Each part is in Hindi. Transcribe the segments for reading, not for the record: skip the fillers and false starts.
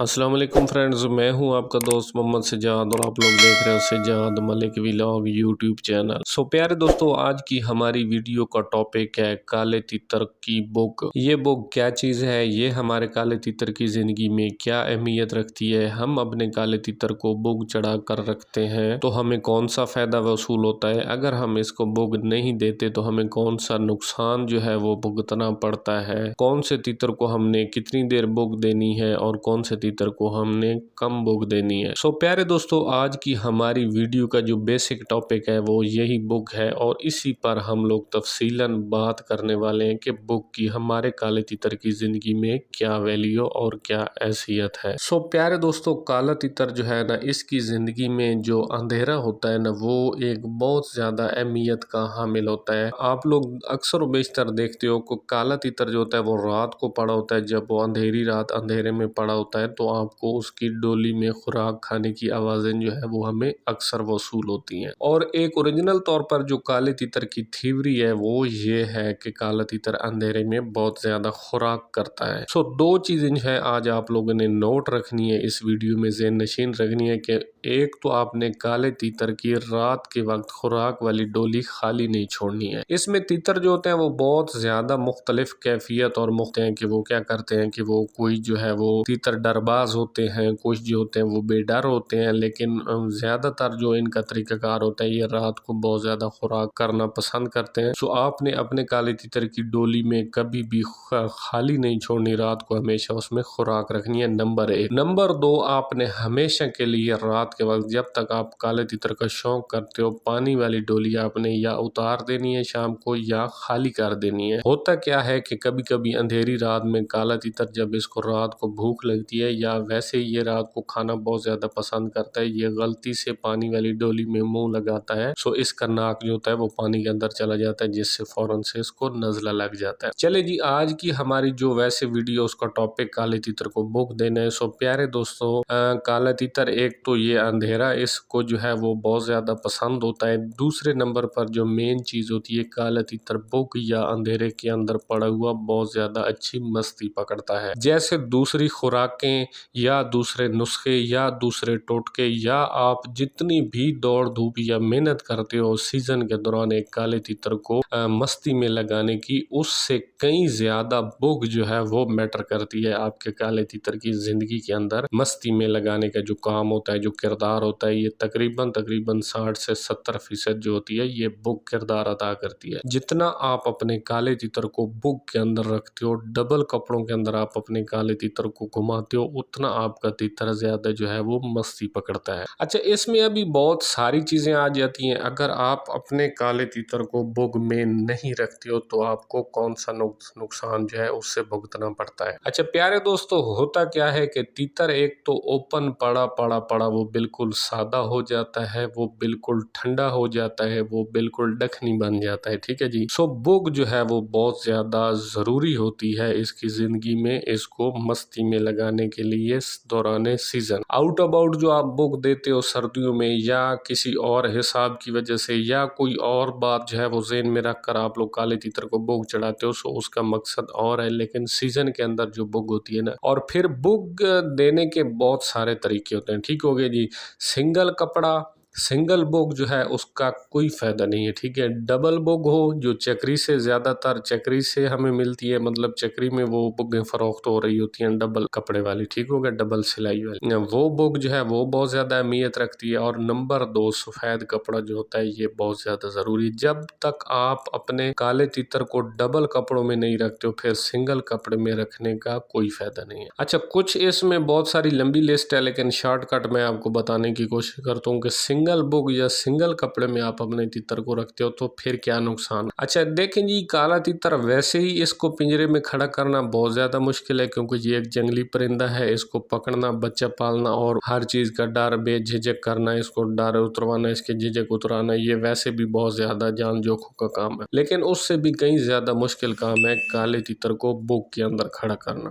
अस्सलाम वालेकुम फ्रेंड्स, मैं हूं आपका दोस्त मोहम्मद सजाद और आप लोग देख रहे हो Sajjad Malik vlog YouTube channel. प्यारे दोस्तों, आज की हमारी वीडियो का टॉपिक है काले तीतर की बुग। ये बुग क्या चीज़ है, ये हमारे काले तीतर की ज़िंदगी में क्या अहमियत रखती है, हम अपने काले तीतर को बुग चढ़ा कर रखते हैं तो हमें कौन सा फ़ायदा वसूल होता है, अगर हम इसको बुग नहीं देते तो हमें कौन सा नुकसान जो है वो भुगतना पड़ता है, कौन से तीतर को हमने कितनी देर बुग देनी है और कौन से तीतर को हमने कम बुग देनी है। प्यारे दोस्तों, आज की हमारी वीडियो का जो बेसिक टॉपिक है वो यही बुग है और इसी पर हम लोग तफसीलन बात करने वाले हैं कि बुग की हमारे काले तीतर की ज़िंदगी में क्या वैल्यू और क्या हैसियत है। प्यारे दोस्तों, काला तीतर जो है ना, इसकी ज़िंदगी में जो अंधेरा होता है ना, वो एक बहुत ज़्यादा अहमियत का हामिल होता है। आप लोग अक्सर बेशतर देखते हो कि काला तीतर जो होता है वो रात को पड़ा होता है। जब वो अंधेरी रात अंधेरे में पड़ा होता है तो आपको उसकी डोली में खुराक खाने की आवाज़ें जो है वो हमें अक्सर वसूल होती हैं। और एक ओरिजिनल तौर पर जो काले तीतर की थ्योरी है वो ये है कि काला तीतर अंधेरे में बहुत ज़्यादा खुराक करता है। दो चीज़ें जो है आज आप लोगों ने नोट रखनी है, इस वीडियो में ज़हन नशीन रखनी है कि एक तो आपने काले तीतर की रात के वक्त खुराक वाली डोली खाली नहीं छोड़नी है। इसमें तीतर जो होते हैं वो बहुत ज़्यादा मुख्तलिफ कैफियत और हैं कि वो क्या करते हैं कि वो कोई जो है वो तीतर डरबाज होते हैं, कुछ जो होते हैं वो बेडर होते हैं, लेकिन ज़्यादातर जो इनका तरीक़ाकार होता है ये रात को बहुत ज़्यादा खुराक करना पसंद करते हैं। आपने अपने काले तीतर की डोली में कभी भी खाली नहीं छोड़नी, रात को हमेशा उसमें खुराक रखनी है, नंबर 1। नंबर 2, आपने हमेशा के लिए रात के वक्त जब तक आप काले तीतर का शौक करते हो, पानी वाली डोली आपने या उतार देनी है शाम को या खाली कर देनी है। होता क्या है कि कभी कभी अंधेरी रात में काला तीतर जब इसको रात को भूख लगती है या वैसे ही ये रात को खाना बहुत ज़्यादा पसंद करता है, ये गलती से पानी वाली डोली में मुंह लगाता है। इसका नाक जो होता है वो पानी के अंदर चला जाता है, जिससे फौरन से इसको नज़ला लग जाता है। चले जी, आज की हमारी जो वैसे वीडियो उसका टॉपिक काले तीतर को बुग देना है। प्यारे दोस्तों, काला तीतर एक तो ये अंधेरा इसको जो है वो बहुत ज़्यादा पसंद होता है। दूसरे नंबर पर जो मेन चीज़ होती है, काला तीतर बुग या अंधेरे के अंदर पड़ा हुआ बहुत ज़्यादा अच्छी मस्ती पकड़ता है। जैसे दूसरी खुराकें या दूसरे नुस्खे या दूसरे टोटके या आप जितनी भी दौड़ धूप या मेहनत करते हो सीजन के दौरान एक काले तीतर को मस्ती में लगाने की, उससे कई ज़्यादा बुग जो है वो मैटर करती है आपके काले तीतर की ज़िंदगी के अंदर। मस्ती में लगाने का जो काम होता है, जो किरदार होता है, ये तकरीबन 60 से 70% जो होती है ये बुग किरदार अदा करती है। जितना आप अपने काले तीतर को बुग के अंदर रखते हो, डबल कपड़ों के अंदर आप अपने काले तीतर को घुमाते हो, उतना आपका तीतर ज़्यादा जो है वो मस्ती पकड़ता है। अच्छा, इसमें अभी बहुत सारी चीज़ें आ जाती हैं। अगर आप अपने काले तीतर को बुग में नहीं रखते हो तो आपको कौन सा नुकसान जो है उससे भुगतना पड़ता है। अच्छा प्यारे दोस्तों, होता क्या है कि तीतर एक तो ओपन पड़ा वो बिल्कुल सादा हो जाता है, वो बिल्कुल ठंडा हो जाता है, वो बिल्कुल डखनी बन जाता है। ठीक है जी। बुग जो है वो बहुत ज़्यादा ज़रूरी होती है इसकी ज़िंदगी में, इसको मस्ती में लगाने के लिए दौरान सीज़न। आउट अबाउट जो आप बुग देते हो सर्दियों में या किसी और हिसाब की वजह से या कोई और बात जो है वो ज़हन में रख कर आप लोग काले तीतर को बुग चढ़ाते हो, उसका मकसद और है, लेकिन सीज़न के अंदर जो बुग होती है ना, और फिर बुग देने के बहुत सारे तरीके होते हैं। ठीक हो गए जी। सिंगल कपड़ा, सिंगल बुग जो है उसका कोई फ़ायदा नहीं है। ठीक है। डबल बुग हो जो चक्री से, ज़्यादातर चक्री से हमें मिलती है, मतलब चक्री में वो बुगें फ़रोख्त हो रही होती हैं डबल कपड़े वाली। ठीक हो गया, डबल सिलाई वाली, वो बुग जो है वो बहुत ज़्यादा अहमियत रखती है। और नंबर 2, सफ़ेद कपड़ा जो होता है ये बहुत ज़्यादा ज़रूरी है। जब तक आप अपने काले तीतर को डबल कपड़ों में नहीं रखते हो, फिर सिंगल कपड़े में रखने का कोई फ़ायदा नहीं है। अच्छा, कुछ इसमें बहुत सारी लंबी लिस्ट है, लेकिन शॉर्टकट मैं आपको बताने की कोशिश करता हूँ कि सिंगल बुग या सिंगल कपड़े में आप अपने तीतर को रखते हो तो फिर क्या नुकसान। अच्छा देखें जी, काला तीतर वैसे ही इसको पिंजरे में खड़ा करना बहुत ज़्यादा मुश्किल है, क्योंकि ये एक जंगली परिंदा है। इसको पकड़ना, बच्चा पालना और हर चीज़ का डर बेझिझक करना, इसको डर उतरवाना, इसके झिझक उतराना, ये वैसे भी बहुत ज़्यादा जान जोखों का काम है। लेकिन उससे भी कहीं ज़्यादा मुश्किल काम है काले तीतर को बुग के अंदर खड़ा करना।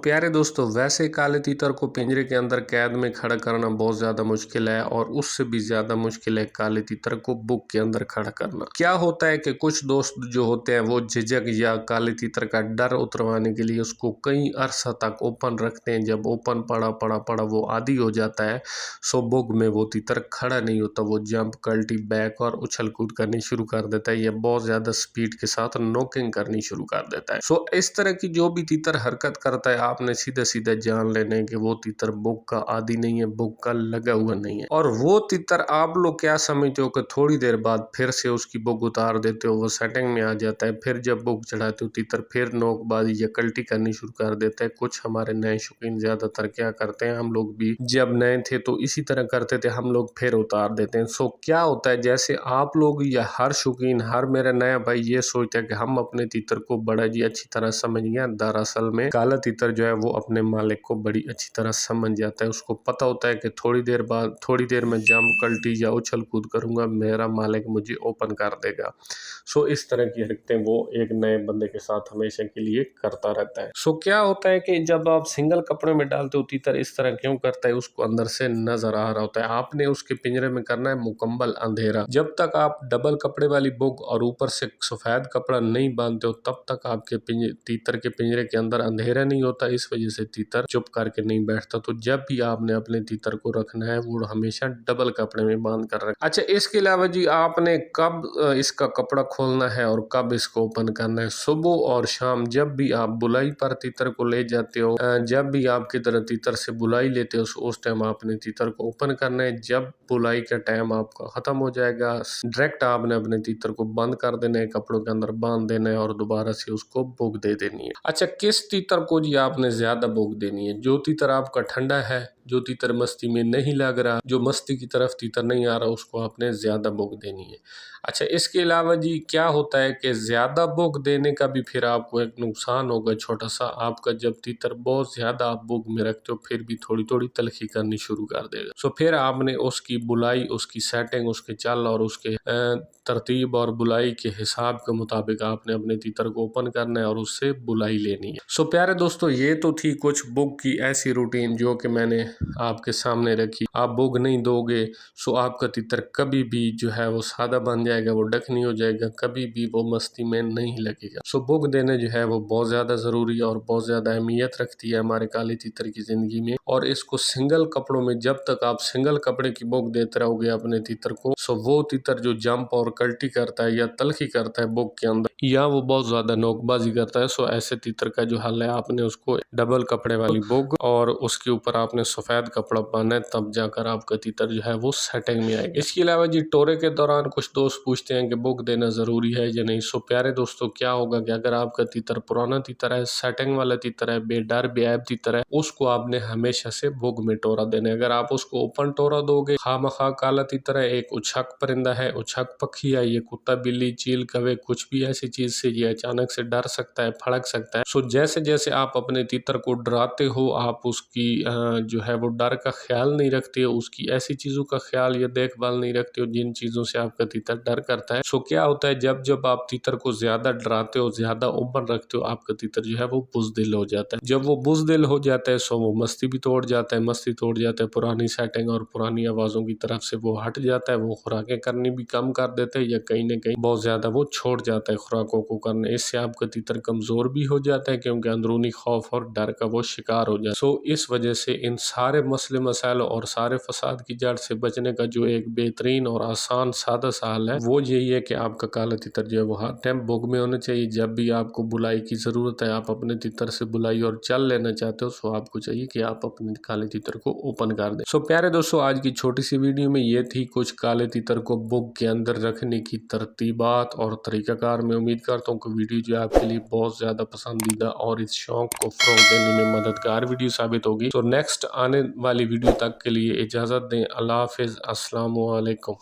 प्यारे दोस्तों, वैसे काले तीतर को पिंजरे के अंदर कैद में खड़ा करना बहुत ज़्यादा मुश्किल है, और उससे भी ज्यादा मुश्किल है काले तीतर को बुक के अंदर खड़ा करना। क्या होता है कि कुछ दोस्त जो होते हैं वो झिझक या काले तीतर का डर उतरवाने के लिए उसको कई अरसा तक ओपन रखते हैं। जब ओपन पड़ा वो आदी हो जाता है, सो बुक में वो तीतर खड़ा नहीं होता, वो जंप, कल्टी, बैक और उछल कूद करनी शुरू कर देता है या बहुत ज्यादा स्पीड के साथ नॉकिंग करनी शुरू कर देता है। सो इस तरह की जो भी तीतर हरकत करता है, आपने सीधे सीधे जान लेना है कि वो तीतर बुक का आदी नहीं है, बुक का लगा हुआ नहीं है। और वो तीतर आप लोग क्या समझते हो कि थोड़ी देर बाद फिर से उसकी बुक उतार देते हो, वो सेटिंग में आ जाता है, फिर जब बुक चढ़ाते हो तीतर फिर नोकबाजी या कल्टी करनी शुरू कर देता है। कुछ हमारे नए शौकीन ज्यादातर क्या करते हैं, हम लोग भी जब नए थे तो इसी तरह करते थे, हम लोग फिर उतार देते हैं। सो क्या होता है, जैसे आप लोग या हर शौकीन, हर मेरा नया भाई ये सोचता है कि हम अपने तीतर को बड़ा जी अच्छी तरह समझ गए। दरअसल में काला तीतर जो है वो अपने मालिक को बड़ी अच्छी तरह समझ जाता है। उसको पता होता है कि थोड़ी देर में जंप, कल्टी या उछल कूद करूंगा, मेरा मालिक मुझे ओपन कर देगा। सो इस तरह की हरकतें वो एक नए बंदे के साथ हमेशा के लिए करता रहता है। सो क्या होता है कि जब आप सिंगल कपड़े में डालते हो तीतर इस तरह क्यों करता है, उसको अंदर से नजर आ रहा होता है। आपने उसके पिंजरे में करना है मुकम्मल अंधेरा। जब तक आप डबल कपड़े वाली बुक और ऊपर से सफेद कपड़ा नहीं बांधते हो तब तक आपके तीतर के पिंजरे के अंदर अंधेरा नहीं होता। इस वजह से तीतर चुप करके नहीं बैठता। तो जब भी आपने अपने तीतर को रखना है वो हमेशा डबल कपड़े में बांध कर रखें। अच्छा, इसके अलावा जी आपने कब इसका कपड़ा खोलना है और कब इसको ओपन करना है, सुबह और शाम जब भी आप बुलाई पर तीतर को ले जाते हो, जब भी आपकी तरह तीतर से बुलाई लेते हो उस टाइम आपने तीतर को ओपन करना है। जब बुलाई का टाइम आपका खत्म हो जाएगा डायरेक्ट आपने अपने तीतर को बंद कर देना है, कपड़ों के अंदर बांध देना है और दोबारा से उसको बुक दे देनी है। अच्छा, किस तीतर को जी आपने ज्यादा बुक देनी है, जो तीतर आपका ठंडा है, जो तीतर मस्ती में नहीं लग रहा, जो मस्ती की तरफ तीतर नहीं आ रहा, उसको आपने ज्यादा बुक देनी है। अच्छा, इसके अलावा जी क्या होता है कि ज्यादा बुक देने का भी फिर आपको एक नुकसान होगा छोटा सा। आपका जब तीतर बहुत ज्यादा आप बुक में रखते हो फिर भी थोड़ी थोड़ी तलखी करनी शुरू कर देगा। सो फिर आपने उसकी बुलाई, उसकी सेटिंग, उसके चल और उसके तरतीब और बुलाई के हिसाब के मुताबिक आपने अपने तीतर को ओपन करना है और उससे बुलाई लेनी है। सो प्यारे दोस्तों, ये तो थी कुछ बुक की ऐसी रूटीन जो कि मैंने आपके सामने रखी। आप बुक नहीं दोगे सो आपका तीतर कभी भी जो है वो सादा बन जाएगा, वो डकनी हो जाएगा, कभी भी वो मस्ती में नहीं लगेगा। सो बुक देना जो है वो बहुत ज्यादा जरूरी है और बहुत ज्यादा अहमियत रखती है हमारे काले तीतर की जिंदगी में। और इसको सिंगल कपड़ों में जब तक आप सिंगल कपड़े की बुक देते रहोगे अपने तीतर को, सो वो तीतर जो जंप और कल्टी करता है या तलखी करता है बुक के अंदर या वो बहुत ज्यादा नोकबाजी करता है, सो ऐसे तीतर का जो हल है आपने उसको डबल कपड़े वाली बुक और उसके ऊपर आपने सफेद कपड़ा पहना है, तब जाकर आपका तीतर जो है वो सेटिंग में आएगा। इसके अलावा जी टोरे के दौरान कुछ दोस्त पूछते हैं कि बुक देना जरूरी है या नहीं। सो प्यारे दोस्तों, क्या होगा कि अगर आपका तीतर पुराना तीतर है, सेटिंग वाला तीतर है, बेडर बेऐब तीतर है, उसको आपने हमेशा से बुक में टोरा देना है। अगर आप उसको ओपन टोरा दोगे, खामखा काला तीतर है, एक उछक परिंदा है, उछक पक्षी है, ये कुत्ता, बिल्ली, चील, कौवे, कुछ भी ऐसी चीज से ये अचानक से डर सकता है, फड़क सकता है। सो जैसे जैसे आप अपने तीतर को डराते हो, आप उसकी जो है वो डर का ख्याल नहीं रखते हो, उसकी ऐसी चीजों का ख्याल या देखभाल नहीं रखते हो जिन चीजों से आपका तीतर डर करता है। सो क्या होता है, जब जब आप तीतर को ज्यादा डराते हो, ज्यादा ओपन रखते हो, आपका तीतर जो है वो बुजदिल हो जाता है। जब वो बुजदिल हो जाता है सो वो मस्ती भी तोड़ जाता है, मस्ती तोड़ जाता है, पुरानी सेटिंग और पुरानी आवाजों की तरफ से वो हट जाता है, वो खुराकें करनी भी कम कर देते हैं या कहीं ना कहीं बहुत ज्यादा वो छोड़ जाता है खुराकों को करने। इससे आपका तीतर कमजोर भी हो जाता है क्योंकि अंदरूनी खौफ और डर का वो शिकार हो जाता है। सो इस वजह से इन सारे मसले मसाइल और सारे फसाद की जड़ से बचने का जो एक बेहतरीन और आसान सादा सा हल है वो यही है कि आपका काला तीतर जो है वो हर टाइम बुक में होना चाहिए। जब भी आपको बुलाई की जरूरत है, आप अपने तीतर से बुलाई और चल लेना चाहते हो, सो आपको चाहिए कि आप अपने काले तीतर को ओपन कर दें। सो प्यारे दोस्तों, आज की छोटी सी वीडियो में ये थी कुछ काले तीतर को बुक के अंदर रखने की तरतीबात और तरीकाकार। मैं उम्मीद करता हूँ कि वीडियो जो है आपके लिए बहुत ज्यादा पसंदीदा और इस शौक को फरोग देने में मददगार वीडियो साबित होगी। तो नेक्स्ट आने वाली वीडियो तक के लिए इजाजत दें। अल्लाह हाफिज, अस्सलाम वालेकुम।